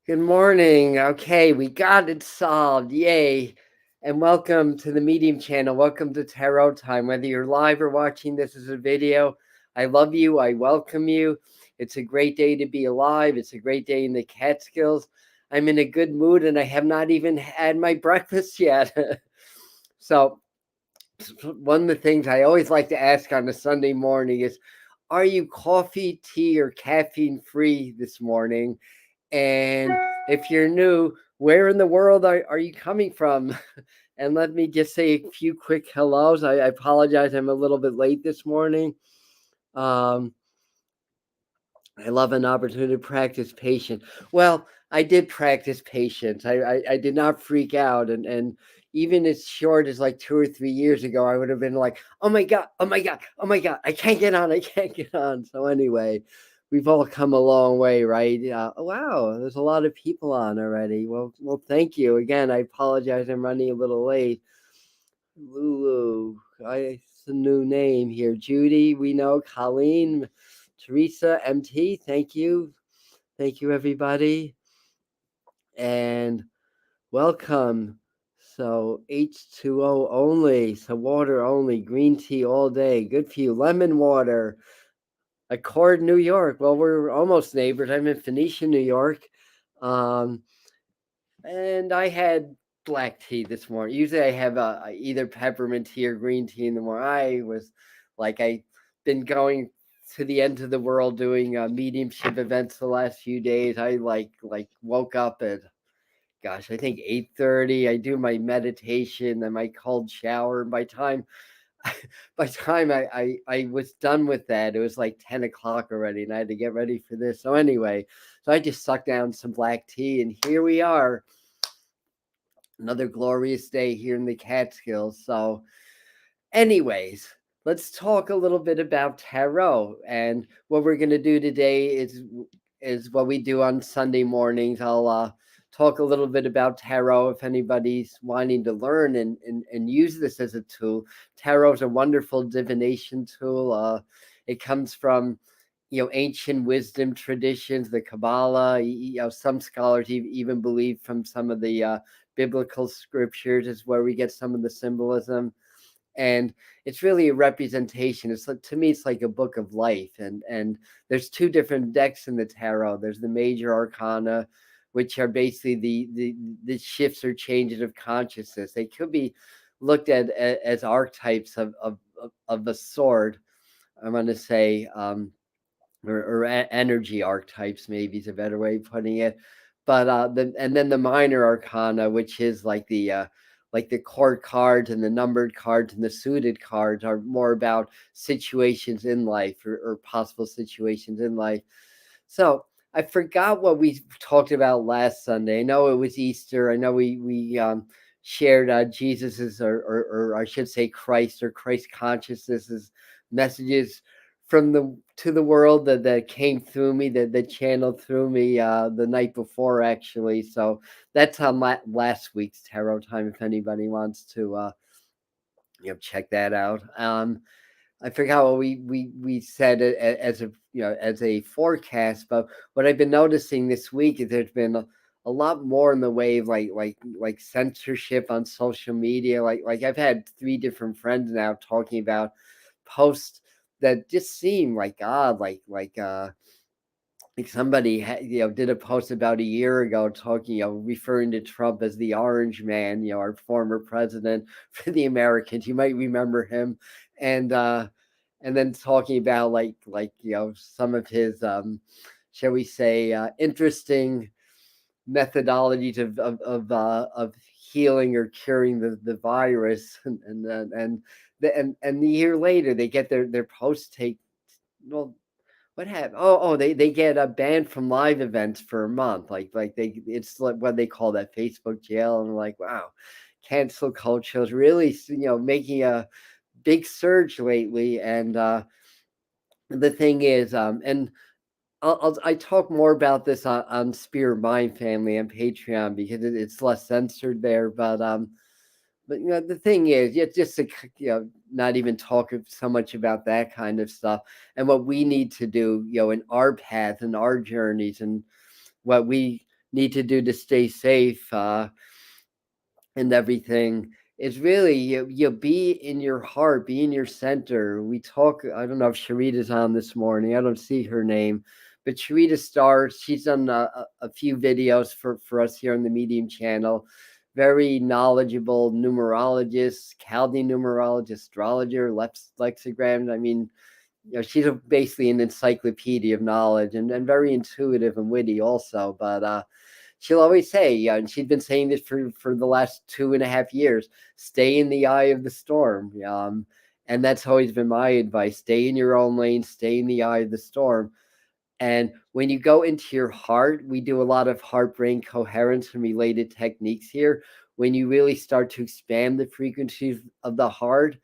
Good morning. Okay, we got it solved. Yay. And welcome to the Medium channel. Welcome to Tarot Time. Whether you're live or watching this as a video, I love you. I welcome you. It's a great day to be alive. It's a great day in the Catskills. I'm in a good mood and I have not even had my breakfast yet. So, one of the things I always like to ask on a Sunday morning is, are you coffee, tea, or caffeine free this morning? And if you're new, where in the world are you coming from? And let me just say a few quick hellos. I apologize, I'm a little bit late this morning. Um, I love an opportunity to practice patience. Well, I did practice patience. I did not freak out. And even as short as like 2 or 3 years ago, I would have been like, oh my God, oh my God, oh my God, I can't get on, I can't get on. So anyway, we've all come a long way, right? Wow, there's a lot of people on already. Well, thank you. Again, I apologize, I'm running a little late. Lulu, it's a new name here. Judy, we know. Colleen, Teresa, MT, thank you. Thank you, everybody. And welcome. So H2O only, so water only, green tea all day. Good for you. Lemon water. Accord, New York. Well, we're almost neighbors. I'm in Phoenicia, New York. Um, and I had black tea this morning. Usually I have either peppermint tea or green tea in the morning. I was like, I've been going to the end of the world doing mediumship events the last few days. I like woke up at, gosh, I think 8:30. I do my meditation, then my cold shower. By time I was done with that, it was like 10 o'clock already, and I had to get ready for this. So anyway, so I just sucked down some black tea, and here we are, another glorious day here in the Catskills. So, anyways, let's talk a little bit about tarot. And what we're going to do today is what we do on Sunday mornings. I'll talk a little bit about tarot if anybody's wanting to learn and use this as a tool. Tarot is a wonderful divination tool. It comes from ancient wisdom traditions, the Kabbalah. Some scholars even believe from some of the biblical scriptures is where we get some of the symbolism. And it's really a representation. It's like, to me, it's like a book of life. And there's two different decks in the tarot. There's the major arcana, which are basically the shifts or changes of consciousness. They could be looked at as archetypes of a sword. I'm going to say, or energy archetypes, maybe is a better way of putting it. But and then the minor arcana, which is like the court cards and the numbered cards and the suited cards, are more about situations in life, or possible situations in life. So I forgot what we talked about last Sunday. I know it was Easter. I know we shared Jesus's, or I should say Christ, or Christ consciousness's messages from the to the world that came through me, that channeled through me the night before, actually. So that's on last week's tarot time. If anybody wants to check that out. I forgot what we said as as a forecast, but what I've been noticing this week is there's been a lot more in the way of like censorship on social media. Like I've had 3 different friends now talking about posts that just seem like odd, like somebody did a post about a year ago talking, referring to Trump as the Orange Man, our former president for the Americans. You might remember him, and and then talking about some of his shall we say interesting methodologies of healing or curing the virus, and the year later they get their post take. Well, what happened? They get a banned from live events for a month. It's like what they call that Facebook jail. And like, wow, cancel culture is really making a big surge lately. And the thing is, and I talk more about this on Spirit Mind Family and Patreon because it's less censored there. But the thing is, just to not even talk so much about that kind of stuff, and what we need to do, in our path and our journeys, and what we need to do to stay safe and everything is really you be in your heart, be in your center. We talk, I don't know if Sharita's on this morning, I don't see her name, but Sharita Starr, she's done a few videos for us here on the Medium channel. Very knowledgeable numerologist, Chaldean numerologist, astrologer, lexicograms. I mean, she's basically an encyclopedia of knowledge, and very intuitive and witty also. But she'll always say, and she's been saying this for the last 2.5 years, stay in the eye of the storm. And that's always been my advice: stay in your own lane, stay in the eye of the storm. And when you go into your heart, we do a lot of heart brain coherence and related techniques here. When you really start to expand the frequencies of the heart,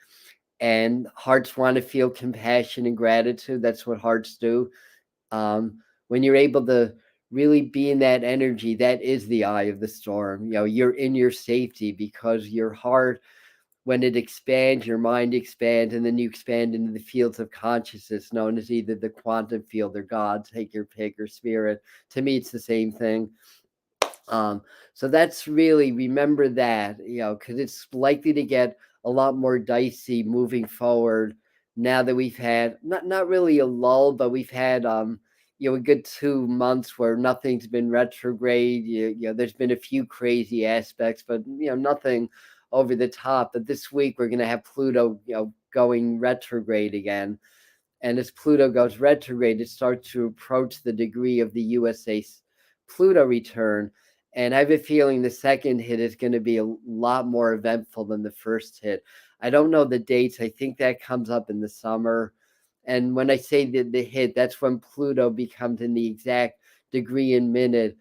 and hearts want to feel compassion and gratitude, that's what hearts do. When you're able to really be in that energy, that is the eye of the storm. You're in your safety, because your heart, when it expands, your mind expands, and then you expand into the fields of consciousness known as either the quantum field or God, take your pick, or spirit. To me, it's the same thing. So that's really, remember that, because it's likely to get a lot more dicey moving forward now that we've had not really a lull, but we've had a good 2 months where nothing's been retrograde. There's been a few crazy aspects, but nothing over the top. But this week we're going to have Pluto going retrograde again. And as Pluto goes retrograde, it starts to approach the degree of the USA Pluto return. And I have a feeling the second hit is going to be a lot more eventful than the first hit. I don't know the dates. I think that comes up in the summer. And when I say the hit, that's when Pluto becomes in the exact degree and minute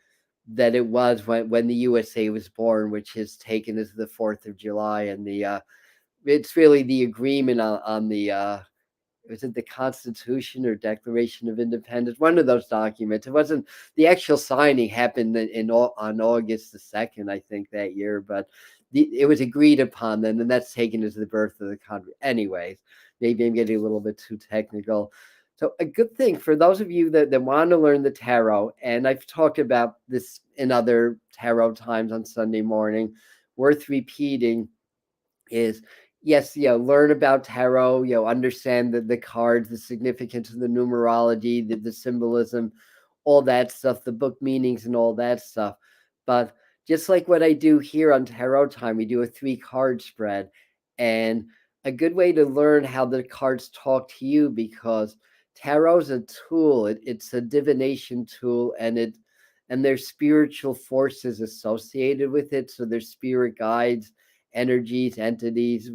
that it was when the USA was born, which is taken as the 4th of July. And it's really the agreement on the was it the Constitution or Declaration of Independence? One of those documents. It wasn't, the actual signing happened on August the 2nd, I think, that year, but it was agreed upon then, and that's taken as the birth of the country. Anyways, maybe I'm getting a little bit too technical. So a good thing for those of you that want to learn the tarot, and I've talked about this in other tarot times on Sunday morning, worth repeating, is yes, learn about tarot, understand the cards, the significance of the numerology, the symbolism, all that stuff, the book meanings and all that stuff. But just like what I do here on Tarot Time, we do a 3-card spread. And a good way to learn how the cards talk to you, because tarot's a tool, it's a divination tool, and there's spiritual forces associated with it. So there's spirit guides, energies, entities,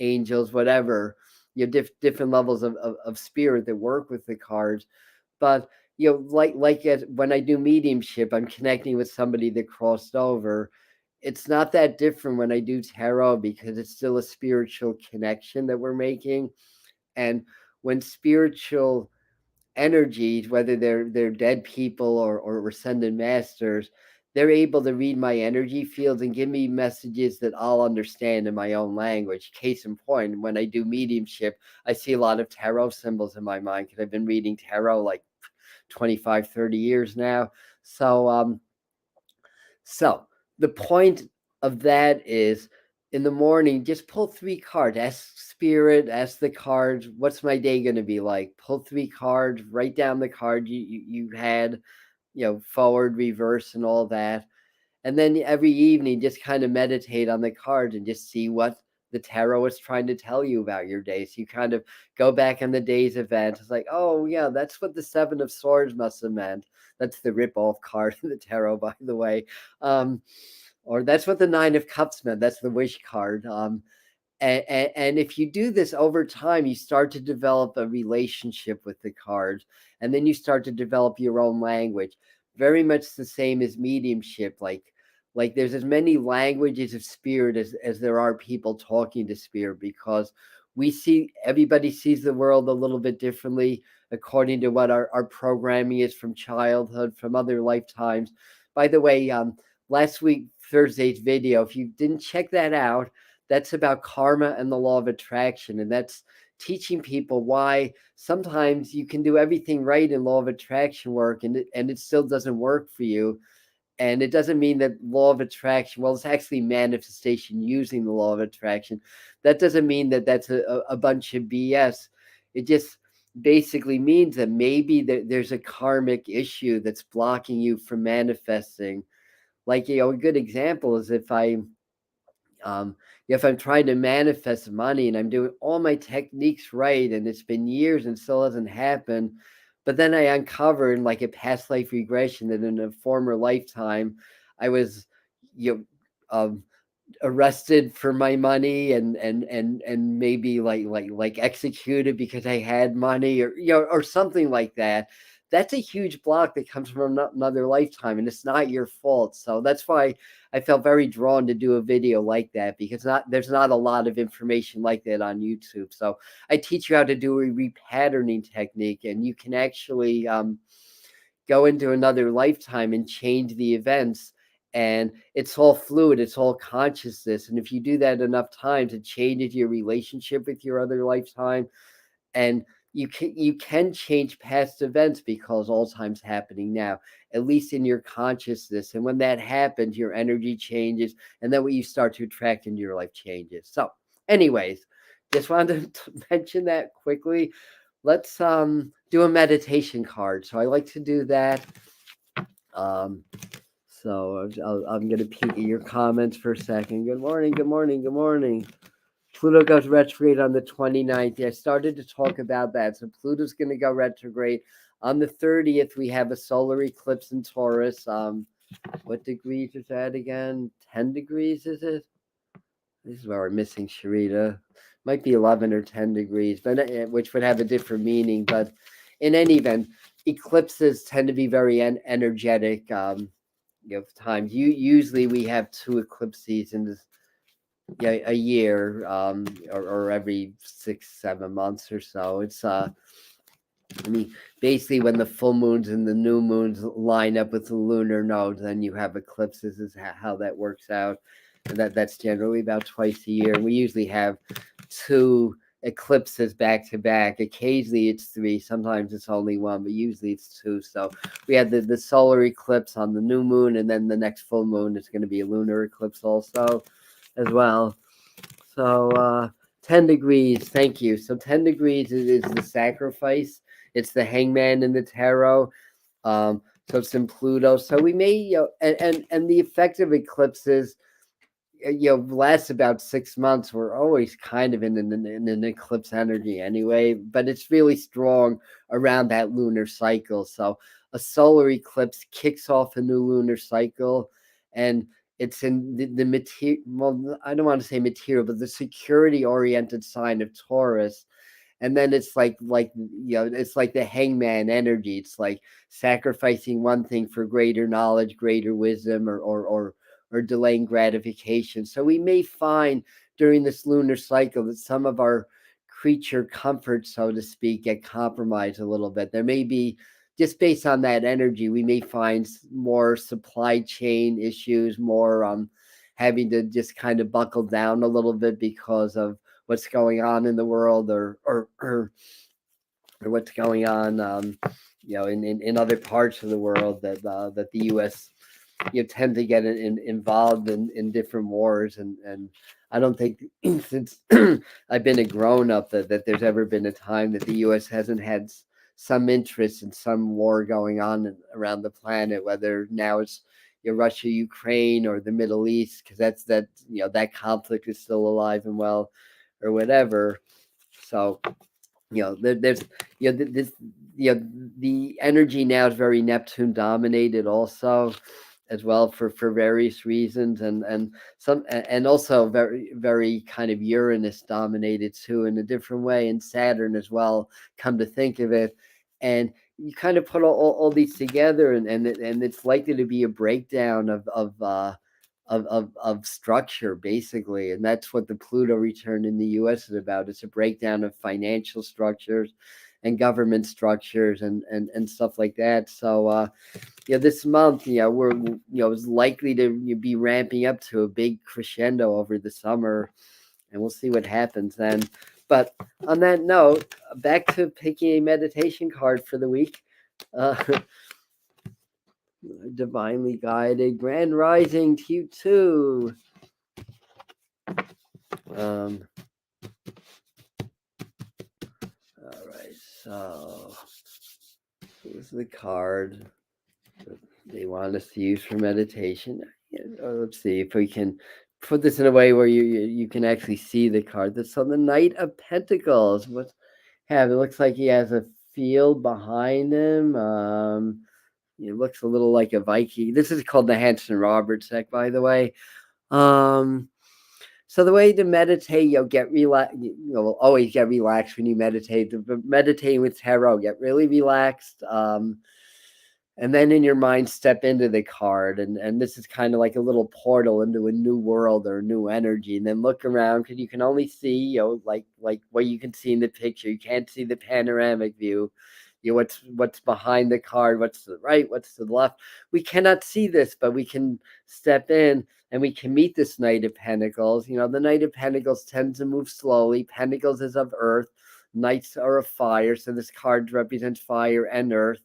angels, whatever, different levels of spirit that work with the cards. But like when I do mediumship, I'm connecting with somebody that crossed over. It's not that different when I do tarot, because it's still a spiritual connection that we're making. And when spiritual energies, whether they're dead people or ascended masters, they're able to read my energy fields and give me messages that I'll understand in my own language. Case in point, when I do mediumship, I see a lot of tarot symbols in my mind, because I've been reading tarot like 25, 30 years now. So the point of that is, in the morning, just pull 3 cards. Ask spirit, ask the cards, what's my day going to be like? Pull 3 cards, write down the card you had, forward, reverse, and all that. And then every evening, just kind of meditate on the cards and just see what the tarot is trying to tell you about your day. So you kind of go back on the day's events. It's like, oh yeah, that's what the 7 of Swords must have meant. That's the rip-off card of the tarot, by the way. Or that's what the 9 of Cups meant. That's the wish card. And if you do this over time, you start to develop a relationship with the cards, and then you start to develop your own language. Very much the same as mediumship. Like there's as many languages of spirit as there are people talking to spirit, because everybody sees the world a little bit differently according to what our programming is from childhood, from other lifetimes. By the way, last week, Thursday's video, if you didn't check that out, that's about karma and the law of attraction. And that's teaching people why sometimes you can do everything right in law of attraction work, and it still doesn't work for you. And it doesn't mean that law of attraction, well, it's actually manifestation using the law of attraction. That doesn't mean that that's a bunch of BS. It just basically means that maybe there's a karmic issue that's blocking you from manifesting. Like, a good example is if I'm trying to manifest money and I'm doing all my techniques right, and it's been years and still hasn't happened, but then I uncover in like a past life regression that in a former lifetime I was, you know, arrested for my money and maybe like executed because I had money, or or something like that. That's a huge block that comes from another lifetime, and it's not your fault. So that's why I felt very drawn to do a video like that, because there's not a lot of information like that on YouTube. So I teach you how to do a repatterning technique, and you can actually go into another lifetime and change the events. And it's all fluid, it's all consciousness. And if you do that enough times, it changes your relationship with your other lifetime. And you can change past events because all time's happening now, at least in your consciousness. And when that happens, your energy changes, and then what you start to attract into your life changes. So anyways, just wanted to mention that quickly. Let's do a meditation card. So I like to do that. So I'm going to peek at your comments for a second. Good morning, good morning, good morning. Pluto goes retrograde on the 29th. Yeah, I started to talk about that. So Pluto's going to go retrograde. On the 30th, we have a solar eclipse in Taurus. What degrees is that again? 10 degrees, is it? This is where we're missing Sharita. Might be 11 or 10 degrees, but which would have a different meaning. But in any event, eclipses tend to be very energetic times. Usually we have 2 eclipse seasons a year, or every 6-7 months or so. It's basically when the full moons and the new moons line up with the lunar nodes, then you have eclipses. Is how that works out. And that's generally about twice a year. And we usually have 2 eclipses back to back. Occasionally it's 3, sometimes it's only 1, but usually it's 2. So we had the solar eclipse on the new moon, and then the next full moon is going to be a lunar eclipse also as well. So 10 degrees, thank you. So 10 degrees is the sacrifice. It's the hangman in the tarot. So it's in Pluto. So we may, and the effect of eclipses, lasts about 6 months. We're always kind of in an eclipse energy anyway, but it's really strong around that lunar cycle. So a solar eclipse kicks off a new lunar cycle, and it's in the material, well, I don't want to say material, but the security oriented sign of Taurus. And then it's like it's like the hangman energy. It's like sacrificing one thing for greater knowledge, greater wisdom, or delaying gratification. So we may find during this lunar cycle that some of our creature comforts, so to speak, get compromised a little bit. There may be, just based on that energy, we may find more supply chain issues, more having to just kind of buckle down a little bit because of what's going on in the world, or what's going on in other parts of the world, that the U.S. tend to get involved in different wars, and I don't think since I've been a grown up that there's ever been a time that the U.S. hasn't had some interest in some war going on around the planet, whether now it's Russia, Ukraine, or the Middle East, because that conflict is still alive and well, or whatever. So there's this the energy now is very Neptune dominated also, as well, for various reasons, and also very, very kind of Uranus dominated too in a different way, and Saturn as well, come to think of it. And you kind of put all these together, and it's likely to be a breakdown of structure, basically. And that's what the Pluto return in the US is about. It's a breakdown of financial structures and government structures and stuff like that. So this month, we're is likely to be ramping up to a big crescendo over the summer, and we'll see what happens then. But on that note, back to picking a meditation card for the week. Divinely guided. Grand rising to you too. All right, so here's the card that they want us to use for meditation. Let's see if we can put this in a way where you can actually see the card. That's on the Knight of Pentacles. What's have it looks like he has a field behind him. It looks a little like a Viking. This is called the Hanson Roberts deck, by the way. So the way to meditate, you'll get relaxed. You'll always get relaxed when you meditate. But meditating with tarot, get really relaxed. And then in your mind, step into the card. And this is kind of like a little portal into a new world or a new energy. And then look around because you can only see, like what you can see in the picture. You can't see the panoramic view. What's behind the card, what's to the right, what's to the left. We cannot see this, but we can step in and we can meet this Knight of Pentacles. The Knight of Pentacles tends to move slowly. Pentacles is of earth. Knights are of fire. So this card represents fire and earth,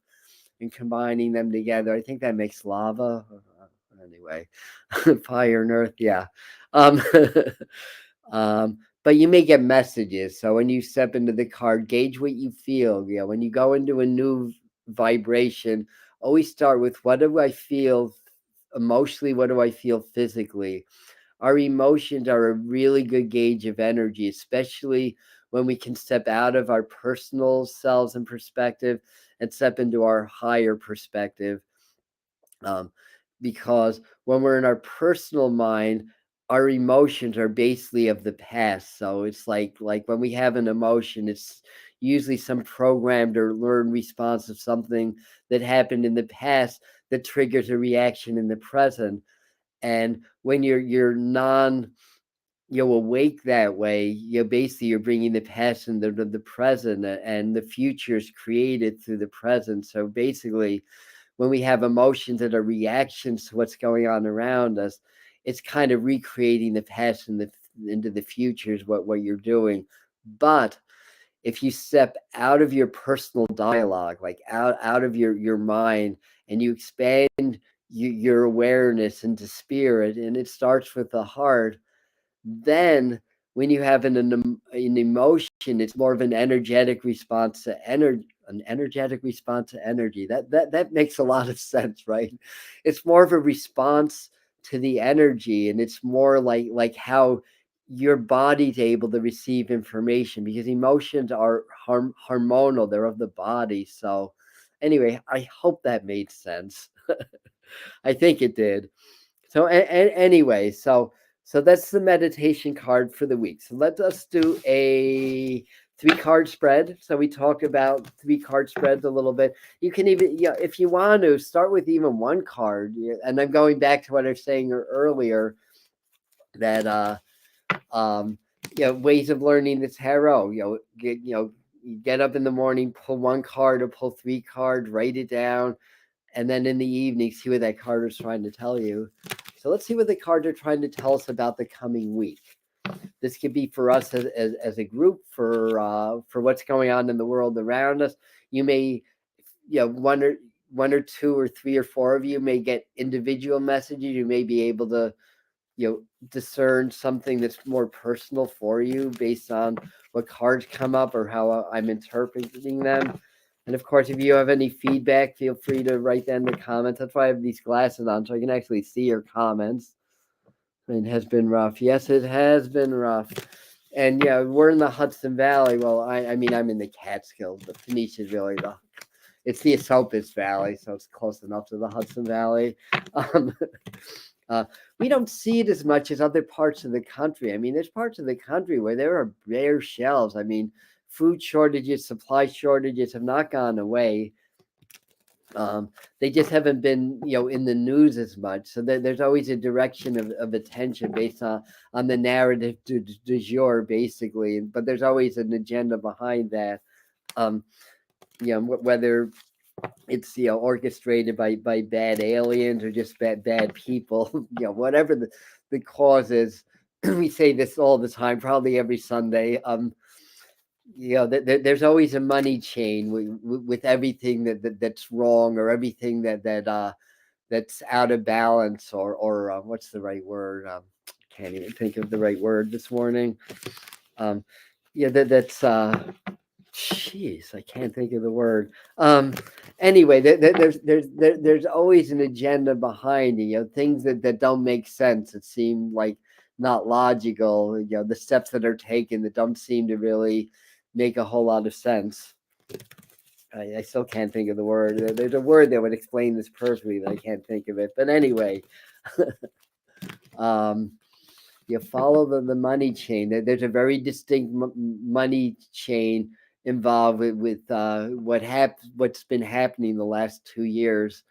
and combining them together, I think that makes lava. Anyway, fire and earth, yeah. But you may get messages. So when you step into the card, gauge what you feel. When you go into a new vibration, always start with what do I feel emotionally? What do I feel physically? Our emotions are a really good gauge of energy, especially when we can step out of our personal selves and perspective and step into our higher perspective. Because when we're in our personal mind, our emotions are basically of the past. So it's like when we have an emotion, it's usually some programmed or learned response of something that happened in the past that triggers a reaction in the present. And when you're awake that way, you're bringing the past and the present, and the future is created through the present. So basically, when we have emotions that are reactions to what's going on around us, it's kind of recreating the past and into the future is what you're doing. But if you step out of your personal dialogue, like out of your mind, and you expand your awareness into spirit, and it starts with the heart, then when you have an emotion, it's more of an energetic response to energy. An energetic response to energy. That makes a lot of sense, right? It's more of a response to the energy, and it's more like how your body's able to receive information, because emotions are hormonal. They're of the body. So anyway, I hope that made sense. I think it did. So anyway, so that's the meditation card for the week. So let us do a 3-card spread. So we talked about 3-card spreads a little bit. You can even, if you want to, start with even 1 card. And I'm going back to what I was saying earlier, that ways of learning the tarot. Get up in the morning, pull 1 card or pull 3 cards, write it down, and then in the evening, see what that card is trying to tell you. So let's see what the cards are trying to tell us about the coming week. This could be for us as a group, for what's going on in the world around us. You may, one or 2 or 3 or 4 of you may get individual messages. You may be able to, discern something that's more personal for you based on what cards come up or how I'm interpreting them. And of course, if you have any feedback, feel free to write that in the comments. That's why I have these glasses on, so I can actually see your comments. It has been rough. Yes, it has been rough. And we're in the Hudson Valley. Well, I mean, I'm in the Catskills, but Phoenicia's really it's the Esopus Valley, so it's close enough to the Hudson Valley. We don't see it as much as other parts of the country. I mean, there's parts of the country where there are bare shelves. I mean, food shortages, supply shortages have not gone away. They just haven't been, in the news as much. So there's always a direction of attention based on the narrative du jour, basically. But there's always an agenda behind that. Whether it's orchestrated by bad aliens or just bad people, whatever the cause is. We say this all the time, probably every Sunday. There's always a money chain with everything that's wrong, or everything that that's out of balance, or what's the right word? Can't even think of the right word this morning. Yeah, that's jeez, I can't think of the word. Anyway, there's always an agenda behind it. Things that don't make sense. That seem like not logical. The steps that are taken that don't seem to really make a whole lot of sense. I still can't think of the word. There's a word that would explain this perfectly, but I can't think of it. But anyway, you follow the money chain. There's a very distinct money chain involved with what's been happening the last 2 years.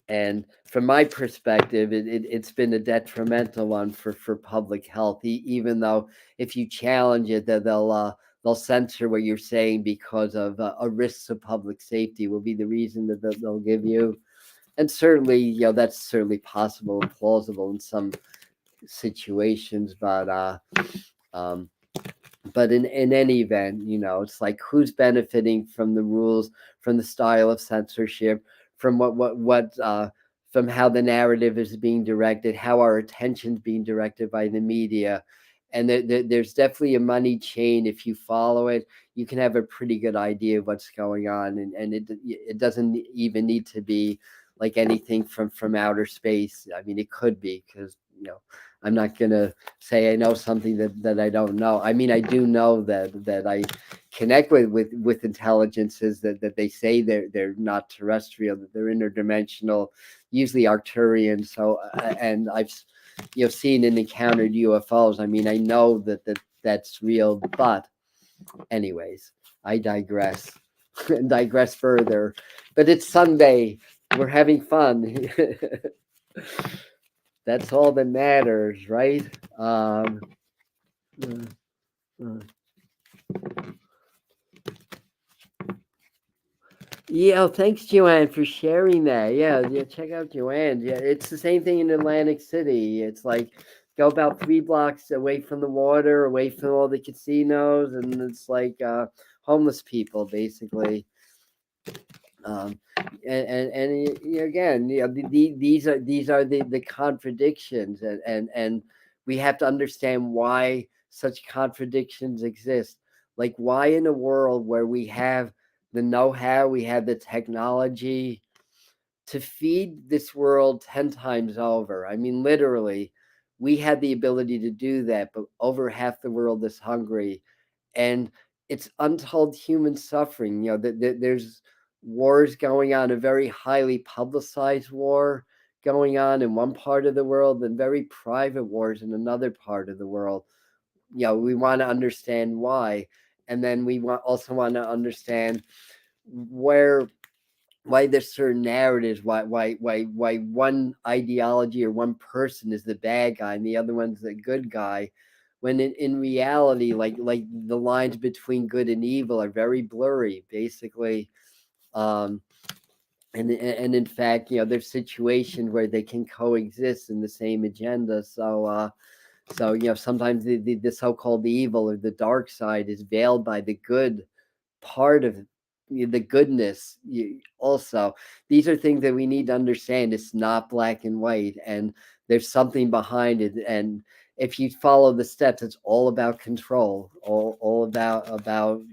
And from my perspective, it's been a detrimental one for public health. Even though if you challenge it, that they'll censor what you're saying because of a risks of public safety will be the reason that they'll give you. And certainly, that's certainly possible and plausible in some situations, but in any event, it's like who's benefiting from the rules, from the style of censorship, from what from how the narrative is being directed, how our attention's being directed by the media. And there's definitely a money chain. If you follow it, you can have a pretty good idea of what's going on, and it doesn't even need to be like anything from outer space. I mean, it could be, because I'm not gonna say I know something that I don't know. I mean, I do know that I connect with intelligences that they say they're not terrestrial, that they're interdimensional, usually Arcturian. So and I've seen and encountered UFOs. I mean, I know that's real. But anyways, I digress and digress further. But it's Sunday. We're having fun. That's all that matters, right? Yeah, thanks, Joanne, for sharing that. Yeah, check out Joanne. Yeah, it's the same thing in Atlantic City. It's like go about 3 blocks away from the water, away from all the casinos, and it's like homeless people, basically. And again, these are the contradictions, and we have to understand why such contradictions exist. Like, why in a world where we have the know-how, we have the technology to feed this world 10 times over. I mean, literally, we had the ability to do that, but over half the world is hungry, and it's untold human suffering. There's wars going on, a very highly publicized war going on in one part of the world, and very private wars in another part of the world. We want to understand why, and then we also want to understand why there's certain narratives, why one ideology or one person is the bad guy and the other one's the good guy, when in reality, like the lines between good and evil are very blurry, basically. And in fact, there's situations where they can coexist in the same agenda. So sometimes the so-called evil or the dark side is veiled by the good part of the goodness. Also, these are things that we need to understand. It's not black and white, and there's something behind it. And if you follow the steps, it's all about control, all about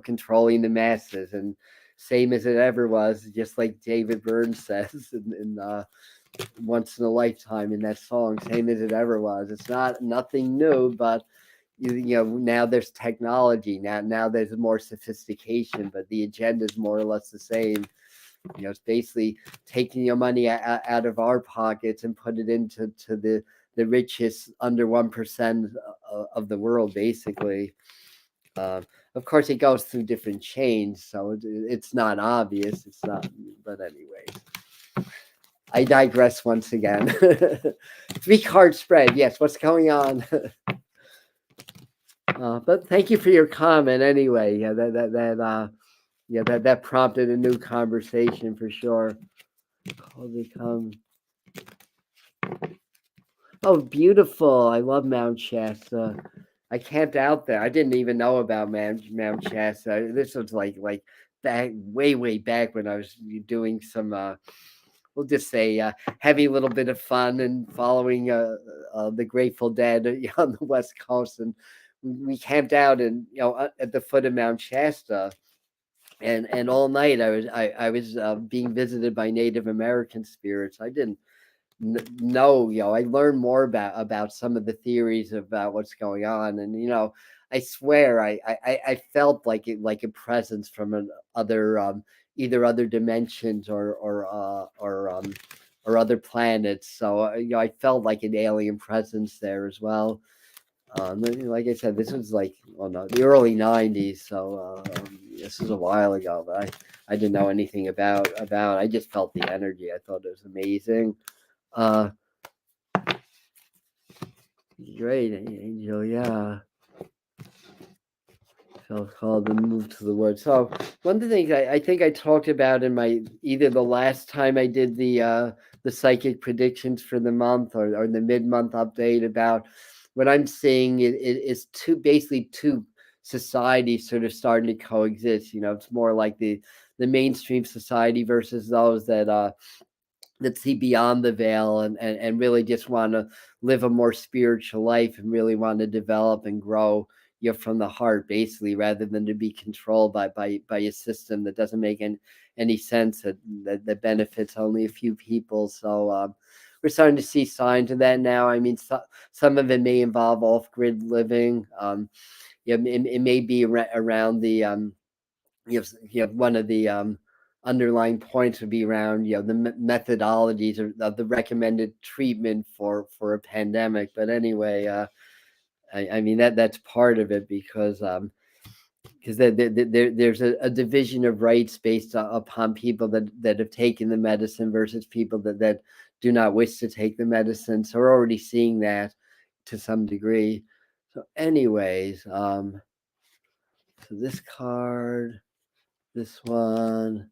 controlling the masses, and same as it ever was, just like David Byrne says in Once in a Lifetime, in that song, same as it ever was. It's nothing new, but now there's technology, now there's more sophistication, but the agenda is more or less the same. It's basically taking your money out of our pockets and put it into the richest under 1% of the world, basically. Of course, it goes through different chains, so it's not obvious. It's not, but anyways, I digress once again. 3-card spread. Yes, what's going on? But thank you for your comment anyway. Yeah, that prompted a new conversation for sure. Oh, beautiful! I love Mount Shasta. I camped out there. I didn't even know about Mount Shasta. This was like back way back when I was doing some we'll just say heavy little bit of fun and following the Grateful Dead on the West Coast, and we camped out and at the foot of Mount Shasta, and all night I was being visited by Native American spirits. I didn't know, I learned more about some of the theories about what's going on, and I swear I felt like a presence from an other either other dimensions or other planets. So I felt like an alien presence there as well. Like I said, this was like, well, no, the early '90s, so this was a while ago. But I didn't know anything about. I just felt the energy. I thought it was amazing. Uh, Great, Angel. Yeah, felt called to move to the word. So one of the things I think I talked about in my either the last time I did the psychic predictions for the month or the mid-month update about what I'm seeing it is basically two societies sort of starting to coexist. It's more like the mainstream society versus those that see beyond the veil and really just want to live a more spiritual life and really want to develop and grow from the heart, basically, rather than to be controlled by a system that doesn't make any sense, that benefits only a few people. So we're starting to see signs of that now. I mean, some of it may involve off-grid living. It may be around the one of the underlying points would be around the methodologies of the recommended treatment for a pandemic. But anyway, I mean that's part of it because there's a division of rights based upon people that have taken the medicine versus people that do not wish to take the medicine. So we're already seeing that to some degree. So anyways, so this card, this one,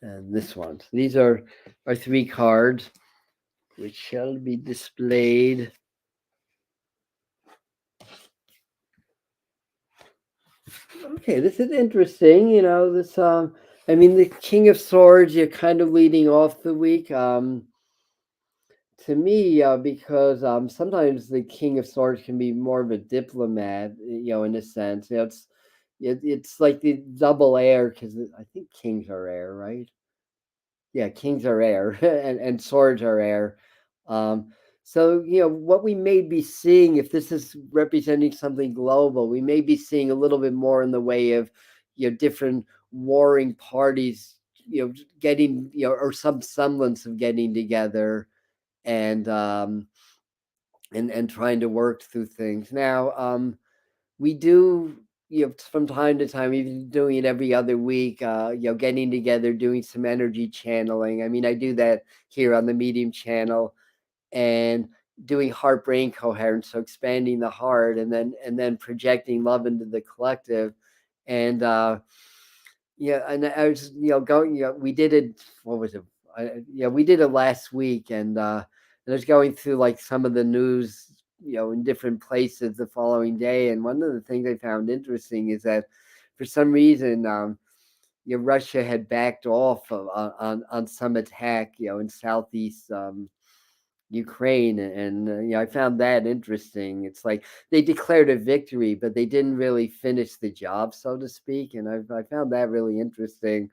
and this one. So these are our three cards, which shall be displayed. Okay, this is interesting. This I mean, the King of Swords, you're kind of leading off the week. To me, because sometimes the King of Swords can be more of a diplomat, in a sense. It's like the double air because I think kings are air, right? Yeah, kings are air and swords are air. Um, so what we may be seeing, if this is representing something global, we may be seeing a little bit more in the way of different warring parties, getting or some semblance of getting together and and trying to work through things. Now, we do from time to time, even doing it every other week, getting together, doing some energy channeling. I mean, I do that here on the medium channel and doing heart brain coherence, so expanding the heart and then projecting love into the collective. And and I was going, we did it, what was it, we did it last week, and I was going through like some of the news in different places the following day, and one of the things I found interesting is that for some reason Russia had backed off on some attack in southeast Ukraine, and I found that interesting. It's like they declared a victory, but they didn't really finish the job, so to speak. And I found that really interesting.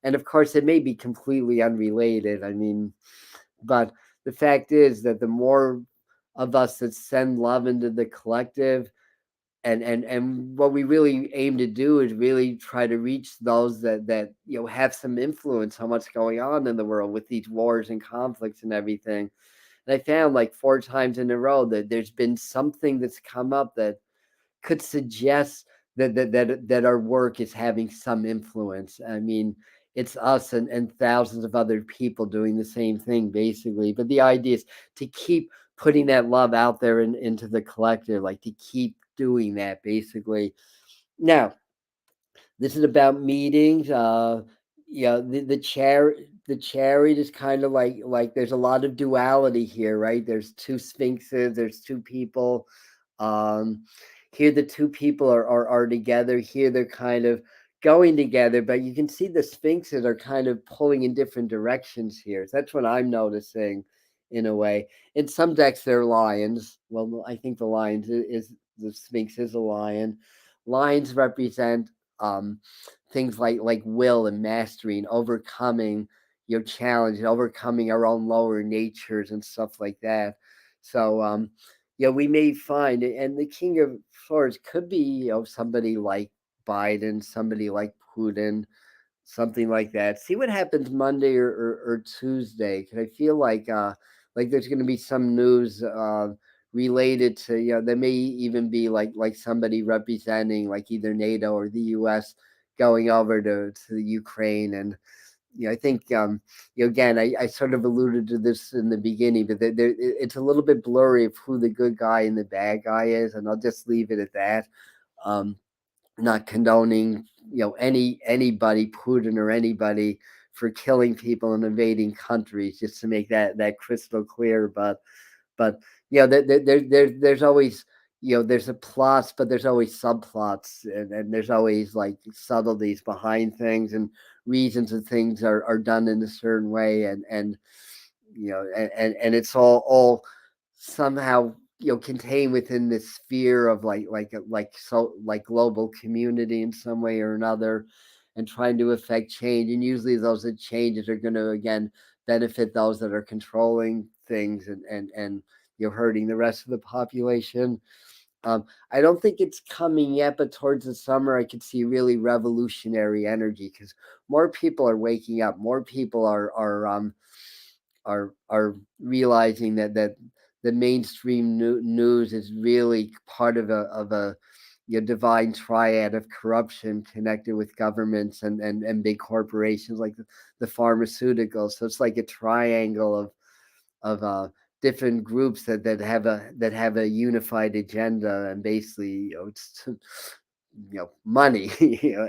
And of course, it may be completely unrelated. I mean, but the fact is that the more of us that send love into the collective, and what we really aim to do is really try to reach those that have some influence on what's going on in the world with these wars and conflicts and everything. And I found like 4 times in a row that there's been something that's come up that could suggest that our work is having some influence. I mean, it's us and thousands of other people doing the same thing, basically. But the idea is to keep putting that love out there into the collective, like to keep doing that, basically. Now, this is about meetings. The chariot is kind of like there's a lot of duality here, right? There's two sphinxes, there's two people. Um, Here the two people are together. Here they're kind of going together, but you can see the sphinxes are kind of pulling in different directions here. So that's what I'm noticing in a way. In some decks, they're lions. Well, I think the lions is the sphinx is a lion. Lions represent things like will and mastery and overcoming your challenge and overcoming our own lower natures and stuff like that. So we may find, and the King of Swords could be somebody like Biden, somebody like Putin, something like that. See what happens Monday or Tuesday. Because I feel like there's going to be some news related to there may even be like somebody representing like either NATO or the U.S. going over to the Ukraine. And I think again, I sort of alluded to this in the beginning, but it's a little bit blurry of who the good guy and the bad guy is, and I'll just leave it at that. Um, Not condoning anybody, Putin or anybody, for killing people and invading countries, just to make that crystal clear. But there's always there's a plots, but there's always subplots, and there's always like subtleties behind things and reasons that things are done in a certain way, and and it's all somehow contained within this sphere of like global community in some way or another, and trying to affect change. And usually those that changes are going to again benefit those that are controlling things, and hurting the rest of the population. I don't think it's coming yet, but towards the summer, I could see really revolutionary energy because more people are waking up. More people are realizing that the mainstream news is really part of a divine triad of corruption connected with governments and big corporations like the pharmaceuticals. So it's like a triangle of different groups that have a unified agenda, and basically it's money,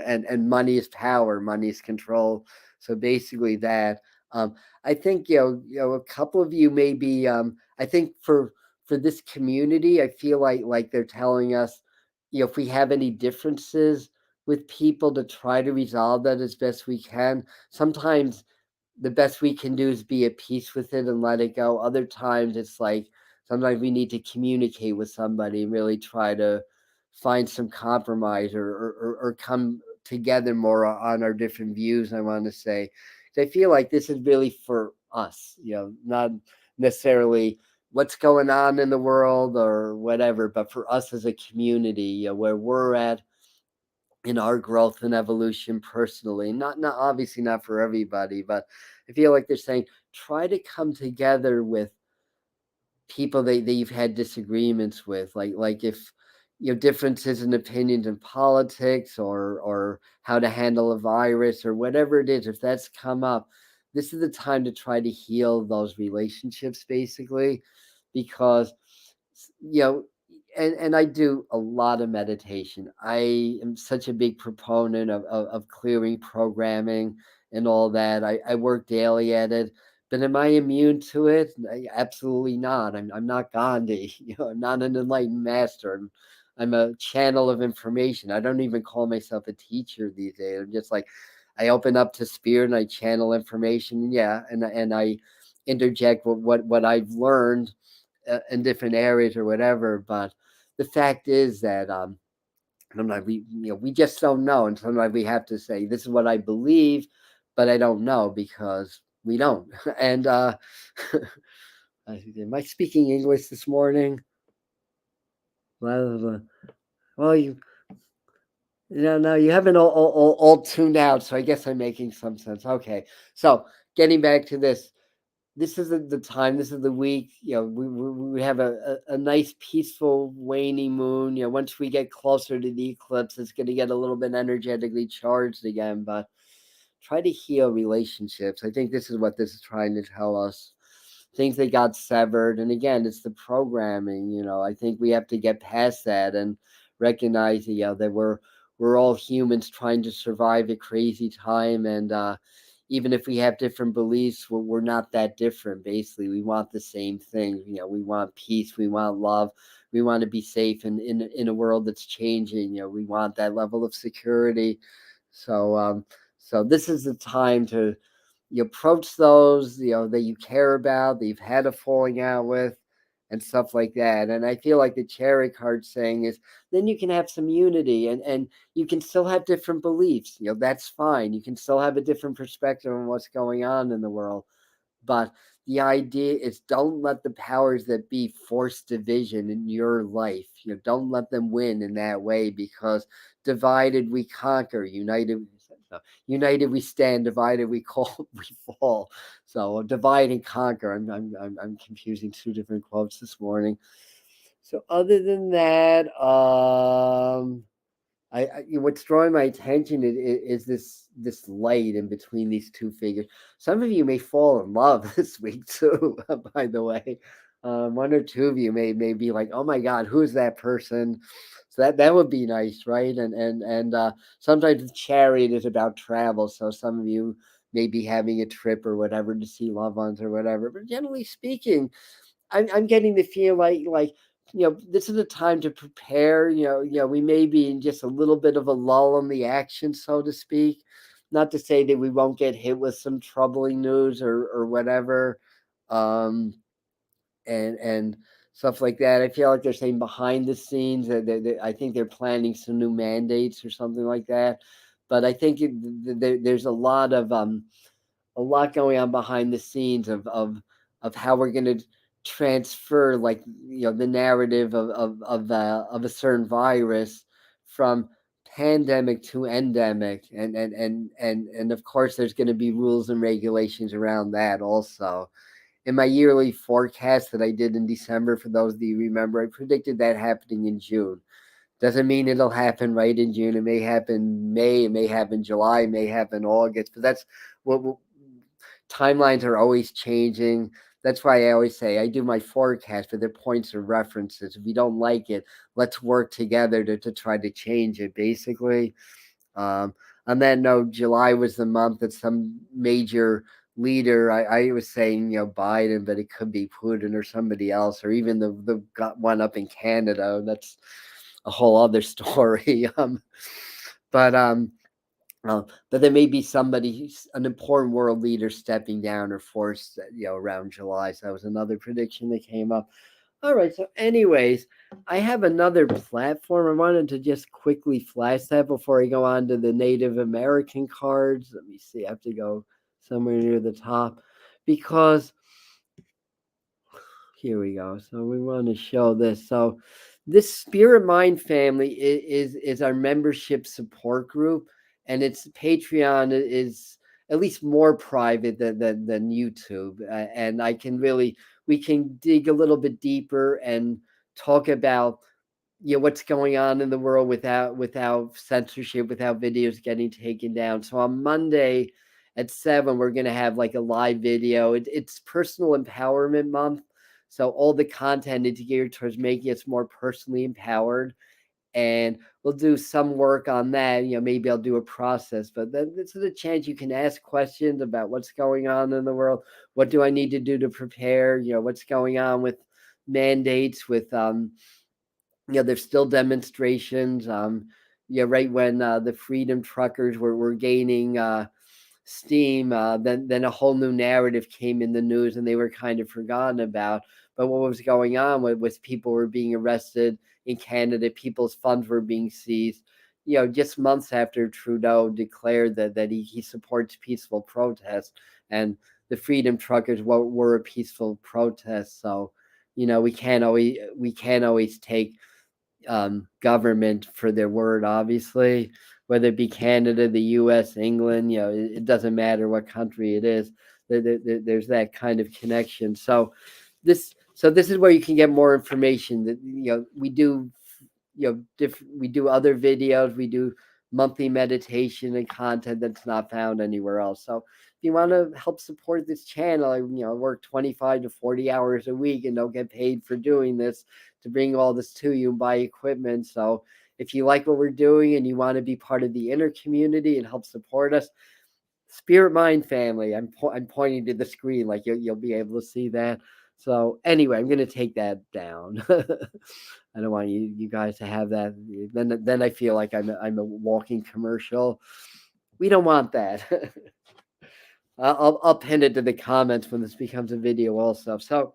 and money is power, money is control. So basically that. I think a couple of you maybe. I think for this community, I feel like they're telling us, if we have any differences with people, to try to resolve that as best we can. Sometimes the best we can do is be at peace with it and let it go. Other times it's like sometimes we need to communicate with somebody and really try to find some compromise, or come together more on our different views. I want to say, 'cause I feel like this is really for us, not necessarily what's going on in the world or whatever, but for us as a community, where we're at in our growth and evolution personally. Not obviously not for everybody, but I feel like they're saying try to come together with people that you've had disagreements with, like if differences in opinions in politics, or how to handle a virus or whatever it is. If that's come up, this is the time to try to heal those relationships, basically, because you know and I do a lot of meditation. I am such a big proponent of clearing programming and all that. I work daily at it. But am I immune to it? Absolutely not. I'm not Gandhi. I'm not an enlightened master. I'm a channel of information. I don't even call myself a teacher these days. I'm just like, I open up to spirit and I channel information. Yeah, and I interject what I've learned in different areas or whatever. But the fact is that sometimes we just don't know, and sometimes we have to say this is what I believe, but I don't know because we don't. And am I speaking English this morning? Well, no, you haven't all tuned out, so I guess I'm making some sense. Okay, so getting back to this is the time, this is the week. We have a nice peaceful waning moon. Once we get closer to the eclipse, it's going to get a little bit energetically charged again. But try to heal relationships. I think this is what this is trying to tell us. Things that got severed, and again, it's the programming. I think we have to get past that and recognize that we're all humans trying to survive a crazy time. And even if we have different beliefs, we're not that different. Basically, we want the same thing. We want peace, we want love, we want to be safe in a world that's changing. We want that level of security. So this is the time to you approach those that you care about, that you've had a falling out with, and stuff like that. And I feel like the Chariot card saying is then you can have some unity, and you can still have different beliefs. That's fine. You can still have a different perspective on what's going on in the world. But the idea is don't let the powers that be force division in your life. Don't let them win in that way, because divided we conquer, united we stand, divided we we fall. So divide and conquer. I'm confusing two different quotes this morning. So other than that, what's drawing my attention is this light in between these two figures. Some of you may fall in love this week too. By the way, one or two of you may be like, "Oh my God, who's that person?" So that would be nice, right? And sometimes Chariot is about travel, so some of you may be having a trip or whatever to see loved ones or whatever. But generally speaking, I'm getting the feel like this is a time to prepare. We may be in just a little bit of a lull in the action, so to speak. Not to say that we won't get hit with some troubling news or whatever, um, and stuff like that. I feel like they're saying behind the scenes that I think they're planning some new mandates or something like that. But I think there's a lot going on behind the scenes of how we're going to transfer the narrative of a certain virus from pandemic to endemic, and of course there's going to be rules and regulations around that also. In my yearly forecast that I did in December, for those of you remember, I predicted that happening in June. Doesn't mean it'll happen right in June. It may happen May, it may happen July, it may happen August, but that's what timelines are always changing. That's why I always say I do my forecast, but they're points of references. If you don't like it, let's work together to try to change it, basically. On that note, July was the month that some major leader, I was saying, Biden, but it could be Putin or somebody else, or even the one up in Canada. That's a whole other story. But but there may be somebody, an important world leader, stepping down or forced, around July. So that was another prediction that came up. All right. So, anyways, I have another platform. I wanted to just quickly flash that before I go on to the Native American cards. Let me see. I have to go somewhere near the top, because here we go. So we want to show this. So this Spirit Mind family is our membership support group, and its Patreon is at least more private than YouTube, and we can dig a little bit deeper and talk about what's going on in the world without censorship, without videos getting taken down. So on Monday at 7, we're going to have like a live video. It's personal empowerment month, so all the content is geared towards making us more personally empowered, and we'll do some work on that. Maybe I'll do a process, but then this is a chance you can ask questions about what's going on in the world. What do I need to do to prepare? What's going on with mandates, with there's still demonstrations. Right when the freedom truckers were gaining steam, then a whole new narrative came in the news, and they were kind of forgotten about. But what was going on was people were being arrested in Canada, people's funds were being seized. Just months after Trudeau declared that he supports peaceful protests, and the freedom truckers were a peaceful protest. So, we can't always take government for their word, obviously, whether it be Canada, the US, England. It doesn't matter what country it is. There's that kind of connection. So this is where you can get more information. That we do we do other videos, we do monthly meditation and content that's not found anywhere else. So if you want to help support this channel, I work 25 to 40 hours a week and don't get paid for doing this, to bring all this to you and buy equipment. So if you like what we're doing and you want to be part of the inner community and help support us, Spirit Mind family, I'm pointing to the screen, like you'll be able to see that. So anyway, I'm going to take that down. I don't want you guys to have that. Then I feel like I'm a walking commercial. We don't want that. I'll pin it to the comments when this becomes a video also. So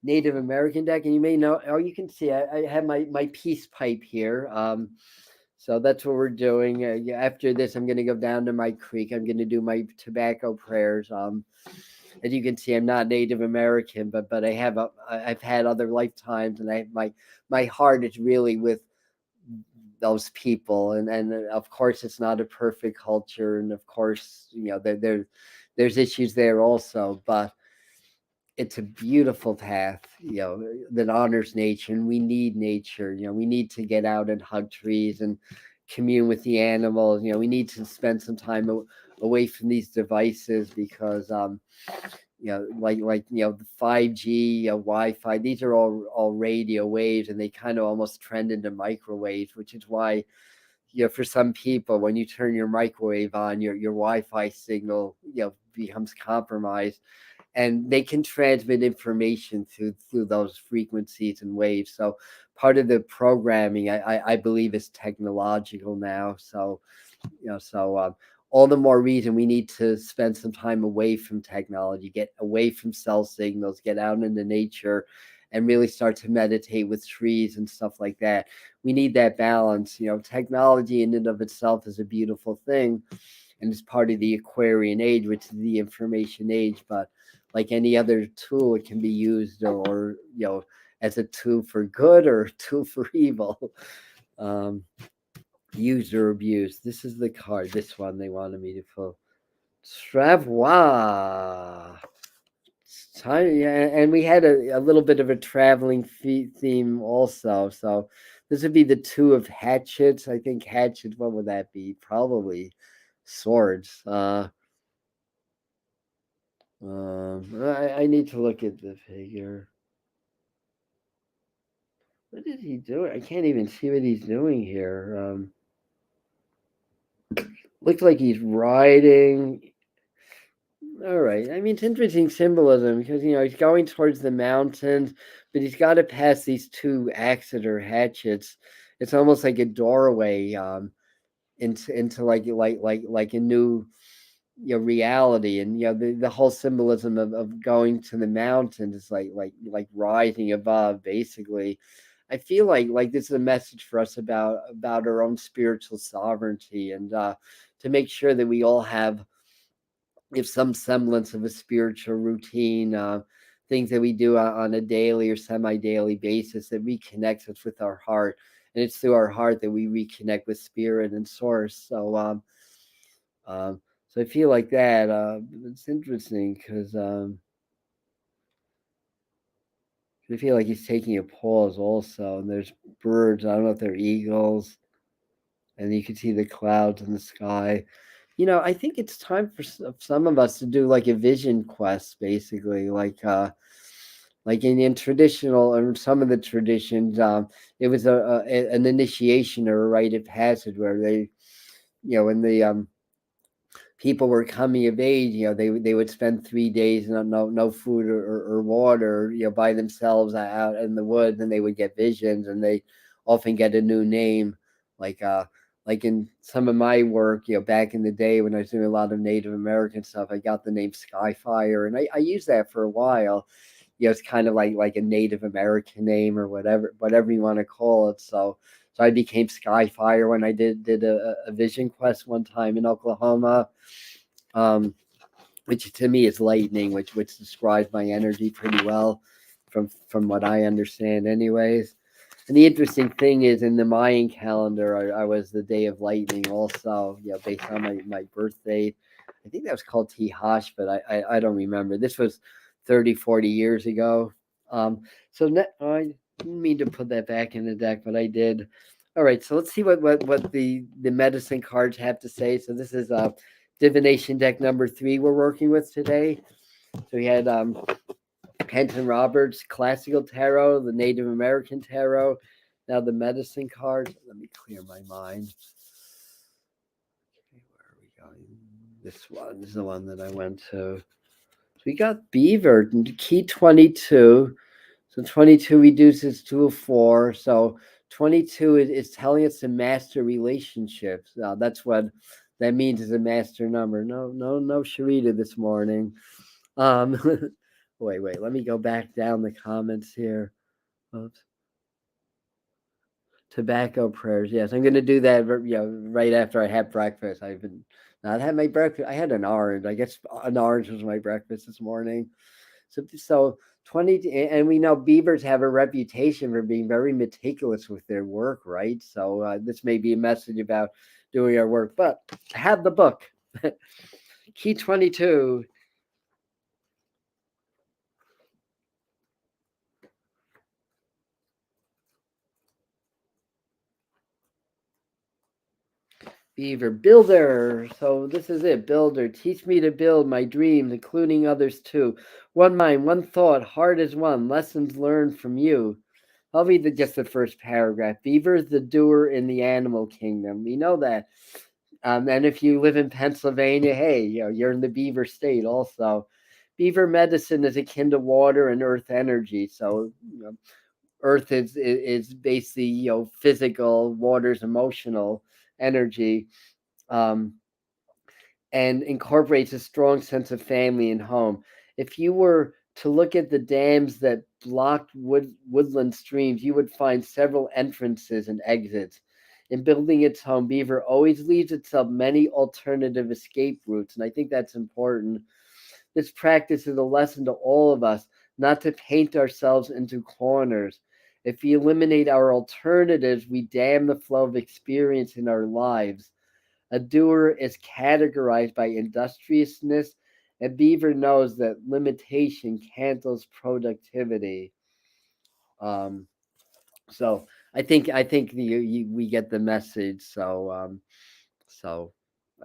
Native American deck, and you may know, or you can see I have my peace pipe here. So that's what we're doing. After this, I'm going to go down to my creek. I'm going to do my tobacco prayers. As you can see, I'm not Native American, but I've had other lifetimes, and my heart is really with those people, and of course it's not a perfect culture, and of course there's issues there also, but it's a beautiful path, that honors nature, and we need nature. We need to get out and hug trees and commune with the animals. We need to spend some time away from these devices, because the 5G, Wi-Fi, these are all radio waves, and they kind of almost trend into microwaves, which is why, for some people, when you turn your microwave on, your Wi-Fi signal, becomes compromised, and they can transmit information through those frequencies and waves. So part of the programming, I believe, is technological now. So, all the more reason we need to spend some time away from technology, get away from cell signals, get out into nature, and really start to meditate with trees and stuff like that. We need that balance. Technology in and of itself is a beautiful thing, and it's part of the Aquarian age, which is the information age. But like any other tool, it can be used or as a tool for good or a tool for evil. Used or abused. This is the card. This one they wanted me to pull. Travois. And we had a little bit of a traveling theme also. So this would be the two of hatchets. I think hatchets. What would that be? Probably swords. I need to look at the figure. What is he doing? I can't even see what he's doing here. Looks like he's riding. All right. I mean, it's interesting symbolism, because he's going towards the mountains, but he's got to pass these two axes or hatchets. It's almost like a doorway into like a new reality, and the whole symbolism of going to the mountains is like rising above, basically. I feel like this is a message for us about our own spiritual sovereignty, and to make sure that we all have some semblance of a spiritual routine, things that we do on a daily or semi-daily basis that reconnects us with our heart, and it's through our heart that we reconnect with spirit and source. So I feel like that. It's interesting because I feel like he's taking a pause also, and there's birds. I don't know if they're eagles, and you can see the clouds in the sky. I think it's time for some of us to do like a vision quest, basically, like in traditional, or some of the traditions, it was an initiation or a rite of passage where they, when the people were coming of age, they would spend 3 days, no food or water, by themselves out in the woods, and they would get visions, and they often get a new name, like in some of my work, back in the day when I was doing a lot of Native American stuff, I got the name Skyfire, and I used that for a while. It's kind of like a Native American name, or whatever you want to call it. So I became Skyfire when I did a vision quest one time in Oklahoma, which to me is lightning, which describes my energy pretty well, from what I understand, anyways. And the interesting thing is, in the Mayan calendar, I was the day of lightning also, based on my birth date. I think that was called Tihash, but I don't remember. This was 30, 40 years ago. So I didn't mean to put that back in the deck, but I did. All right, so let's see what the medicine cards have to say. So this is divination deck number 3 we're working with today. So we had Kenton Roberts Classical Tarot, the Native American Tarot, now the medicine cards. Let me clear my mind. Okay, where are we going? This one is the one that I went to. So we got Beaver, key 22. So 22 reduces to a 4. So 22 is telling us to master relationships. That's what that means it's a master number. No, Sharita this morning. Wait, let me go back down the comments here. Oops. Tobacco prayers. Yes, I'm going to do that. Right after I have breakfast. I've been not had my breakfast. I had an orange. I guess an orange was my breakfast this morning. So 20, and we know beavers have a reputation for being very meticulous with their work, right? So this may be a message about doing our work, but I have the book. Key 22. Beaver builder. So this is it. Builder. Teach me to build my dreams, including others too. One mind, one thought, heart is one. Lessons learned from you. I'll read just the first paragraph. Beaver is the doer in the animal kingdom. We know that. And if you live in Pennsylvania, hey, you're in the beaver state also. Beaver medicine is akin to water and earth energy. So earth is basically physical, water's emotional energy, um, and incorporates a strong sense of family and home. If you were to look at the dams that blocked woodland streams, you would find several entrances and exits. In building its home, beaver always leaves itself many alternative escape routes, and I think that's important. This practice is a lesson to all of us not to paint ourselves into corners. If we eliminate our alternatives, we dam the flow of experience in our lives. A doer is categorized by industriousness, and beaver knows that limitation cancels productivity. Um, so I think we get the message. So I'm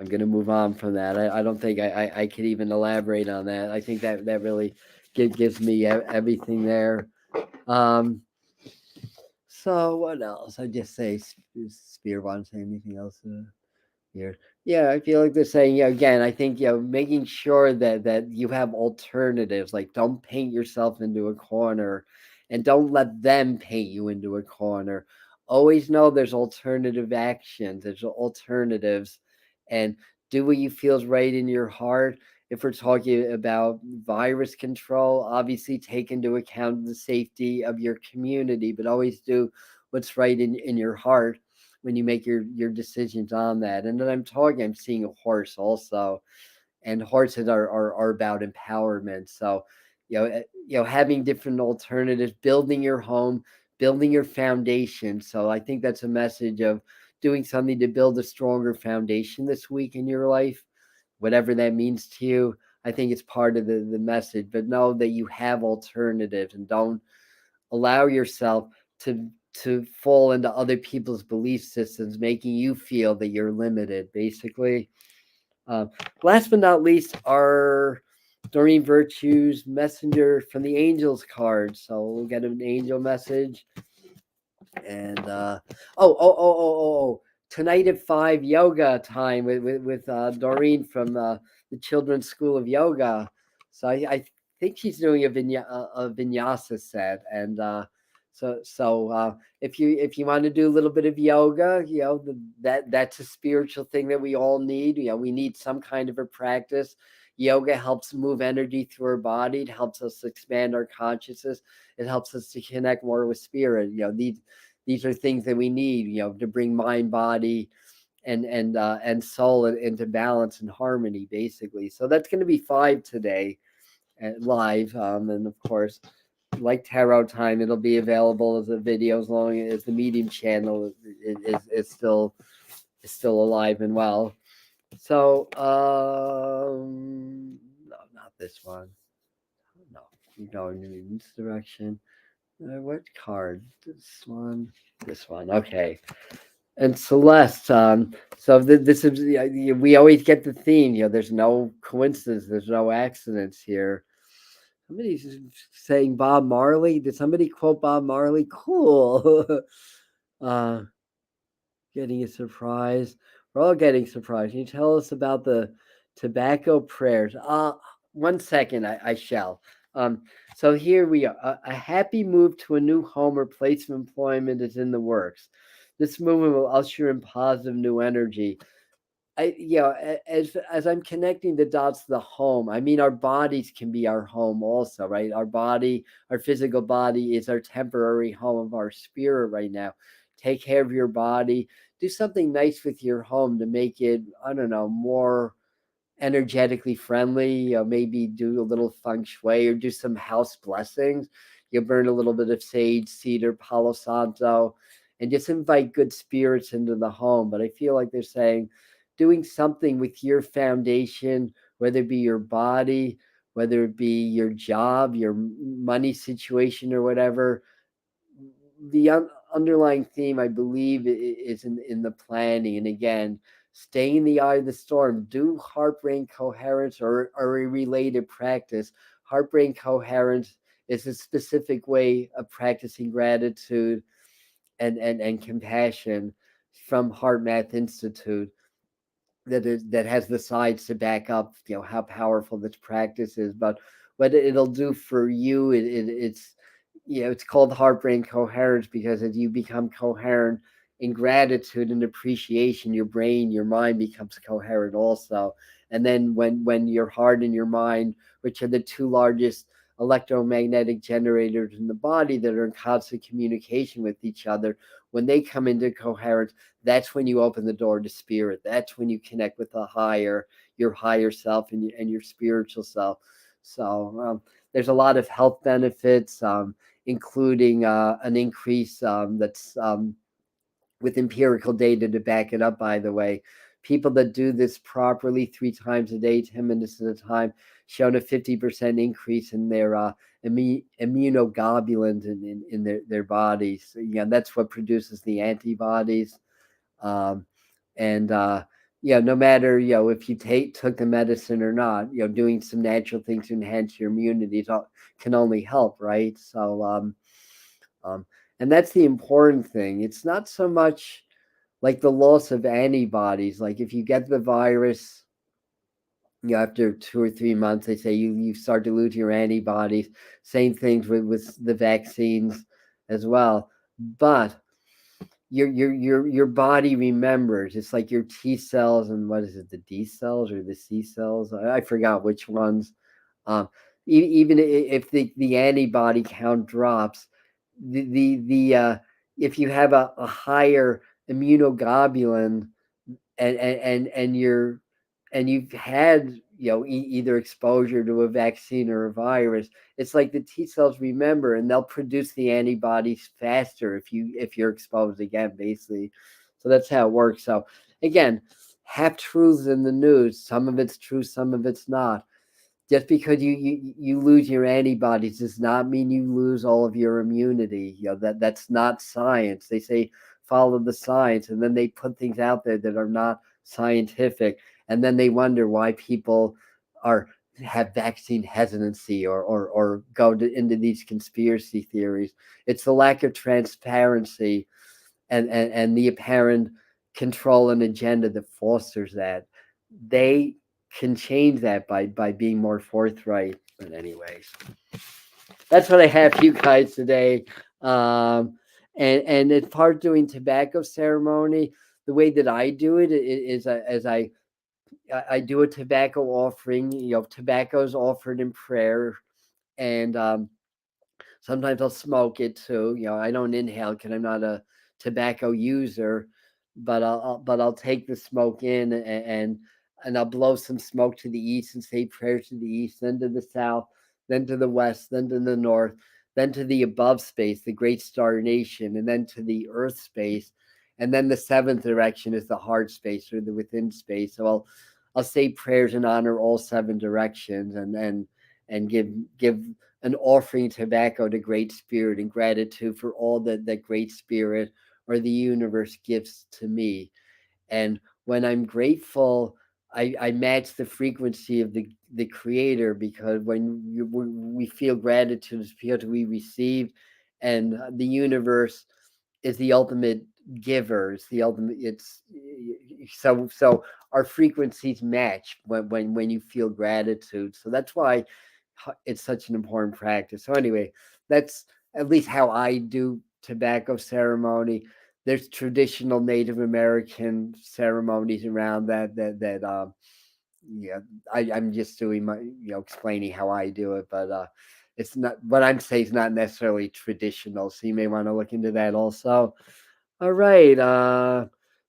going to move on from that. I don't think I could even elaborate on that. I think that really gives me everything there. Um, so what else? I just say Spear want to say anything else here? Yeah, I feel like they're saying, again, I think, making sure that you have alternatives. Like, don't paint yourself into a corner, and don't let them paint you into a corner. Always know there's alternative actions, there's alternatives, and do what you feels right in your heart. If we're talking about virus control, obviously take into account the safety of your community, but always do what's right in your heart when you make your decisions on that. And then I'm seeing a horse also, and horses are about empowerment. So, having different alternatives, building your home, building your foundation. So I think that's a message of doing something to build a stronger foundation this week in your life, whatever that means to you. I think it's part of the message, but know that you have alternatives, and don't allow yourself to fall into other people's belief systems, making you feel that you're limited, basically. Uh, Last but not least, our Doreen Virtue's messenger from the angels card. So we'll get an angel message. And tonight at 5 yoga time with Doreen from the Children's School of Yoga. So I think she's doing a vinyasa set, and if you want to do a little bit of yoga, that's a spiritual thing that we all need. We need some kind of a practice. Yoga helps move energy through our body. It helps us expand our consciousness. It helps us to connect more with spirit. These are things that we need, to bring mind, body, and soul into balance and harmony, basically. So that's going to be 5 today, live, and of course, like Tarot Time, it'll be available as a video as long as the Medium channel is still alive and well. So no, not this one. No, keep going in this direction. What card? This one. Okay. And Celeste. So this is, we always get the theme. There's no coincidence. There's no accidents here. Somebody's saying Bob Marley. Did somebody quote Bob Marley? Cool. uh, Getting a surprise. We're all getting surprised. Can you tell us about the tobacco prayers? 1 second, I shall. So here we are. A happy move to a new home or place of employment is in the works. This movement will usher in positive new energy. as I'm connecting the dots to the home, I mean, our bodies can be our home also, right? Our body, our physical body is our temporary home of our spirit right now. Take care of your body. Do something nice with your home to make it, I don't know, more energetically friendly. Maybe do a little feng shui or do some house blessings. You burn a little bit of sage, cedar, palo santo, and just invite good spirits into the home. But I feel like they're saying doing something with your foundation, whether it be your body, whether it be your job, your money situation, or whatever. The underlying theme, I believe, is in the planning. And again, stay in the eye of the storm. Do heart brain coherence or a related practice. Heart brain coherence is a specific way of practicing gratitude and compassion from Heart Math Institute that has the sides to back up, how powerful this practice is. But what it'll do for you, it's it's called heart brain coherence, because as you become coherent in gratitude and appreciation, your brain, your mind becomes coherent also. And then when your heart and your mind, which are the two largest electromagnetic generators in the body that are in constant communication with each other, when they come into coherence, that's when you open the door to spirit. That's when you connect with your higher self and your spiritual self. So there's a lot of health benefits, including an increase that's with empirical data to back it up, by the way. People that do this properly 3 times a day, 10 minutes at a time, shown a 50% increase in their immunoglobulins in their bodies. So, that's what produces the antibodies. Um, and no matter if you took the medicine or not, doing some natural things to enhance your immunity can only help, right? So um, and that's the important thing. It's not so much like the loss of antibodies. Like if you get the virus, after 2 or 3 months, they say you start to lose your antibodies. Same things with the vaccines as well. But your body remembers. It's like your T cells and what is it, the D cells or the C cells? I forgot which ones. Um, even if the antibody count drops, the if you have a higher immunoglobulin and you're and you've had either exposure to a vaccine or a virus, it's like the T cells remember and they'll produce the antibodies faster if you're exposed again, basically. So that's how it works. So again, half truths in the news. Some of it's true, some of it's not. Just because you lose your antibodies does not mean you lose all of your immunity. That's not science. They say follow the science, and then they put things out there that are not scientific, and then they wonder why people are have vaccine hesitancy or go into these conspiracy theories. It's the lack of transparency and the apparent control and agenda that fosters that. They can change that by being more forthright. But anyways, that's what I have for you guys today. And as part of doing tobacco ceremony, the way that I do it is as I do a tobacco offering. Tobacco is offered in prayer, and sometimes I'll smoke it too. I don't inhale because I'm not a tobacco user, but I'll take the smoke in and I'll blow some smoke to the east and say prayers to the east, then to the south, then to the west, then to the north, then to the above space, the great star nation, and then to the earth space. And then the seventh direction is the heart space or the within space. So I'll say prayers and honor all 7 directions, and give an offering tobacco to Great Spirit in gratitude for all that Great Spirit or the universe gives to me. And when I'm grateful, I match the frequency of the Creator, because when we feel gratitude, it's because we receive, and the universe is the ultimate giver. It's the ultimate. It's so our frequencies match when you feel gratitude. So that's why it's such an important practice. So anyway, that's at least how I do tobacco ceremony. there's traditional Native American ceremonies around that yeah, I'm just doing my, explaining how I do it, but it's not, what I'm saying is not necessarily traditional, so you may want to look into that also. All right,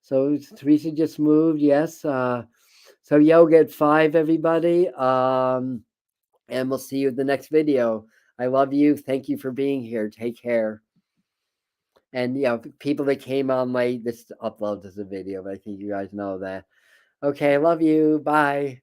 so Teresa just moved, yes. So yoga at 5, everybody, and we'll see you in the next video. I love you. Thank you for being here. Take care. And people that came on late, this uploads as a video, but I think you guys know that. Okay, I love you. Bye.